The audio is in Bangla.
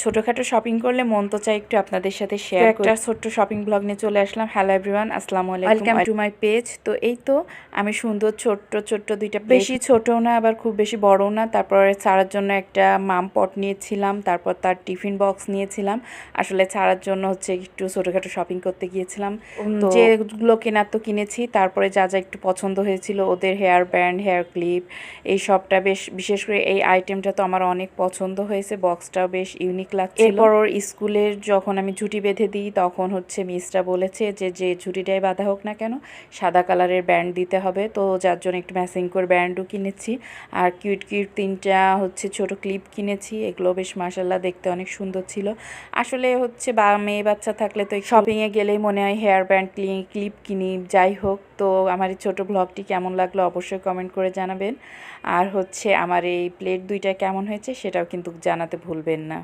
ছোটোখাটো শপিং করলে মন তো চাই একটু আপনাদের সাথে শেয়ার করি। একটা ছোট্ট শপিং ব্লগ নিয়ে চলে আসলাম। হ্যালো এভরিওয়ান, আসসালামু আলাইকুম, ওয়েলকাম টু মাই পেজ। তো এই তো আমি সুন্দর ছোট্ট ছোট্ট দুইটা, বেশি ছোটও না আবার খুব বেশি বড়ও না। তারপরে ছাড়ার জন্য একটা মাম পট নিয়েছিলাম, তারপর তার টিফিন বক্স নিয়েছিলাম। আসলে ছাড়ার জন্য হচ্ছে একটু ছোটোখাটো শপিং করতে গিয়েছিলাম। তো যেগুলো কেনার তো কিনেছি, তারপরে যা যা একটু পছন্দ হয়েছিল ওদের হেয়ার ব্যান্ড, হেয়ার ক্লিপ, এই সবটা বেশ, বিশেষ করে এই আইটেমটা তো আমার অনেক পছন্দ হয়েছে। বক্সটাও বেশ ইউনিক লাগছিল। এরপর ওর স্কুলের যখন আমি ঝুঁটি বেঁধে দিই তখন হচ্ছে মিসরা বলেছে যে যে ঝুঁটিটাই বাঁধা হোক না কেন সাদা কালারের ব্যান্ড দিতে হবে। তো যার জন্য একটু ম্যাচিং করে ব্যান্ডও কিনেছি। আর কিউট কিউট তিনটা হচ্ছে ছোট ক্লিপ কিনেছি। এগুলো বেশ মাশাআল্লাহ দেখতে অনেক সুন্দর ছিল। আসলে হচ্ছে মেয়ে বাচ্চা থাকলে তো শপিংয়ে গেলেই মনে হয় হেয়ার ব্যান্ড ক্লিপ কিনি। যাই হোক, তো আমার এই ছোটো ব্লগটি কেমন লাগলো অবশ্যই কমেন্ট করে জানাবেন। আর হচ্ছে আমার এই প্লেট দুইটা কেমন হয়েছে সেটাও কিন্তু জানাতে ভুলবেন না।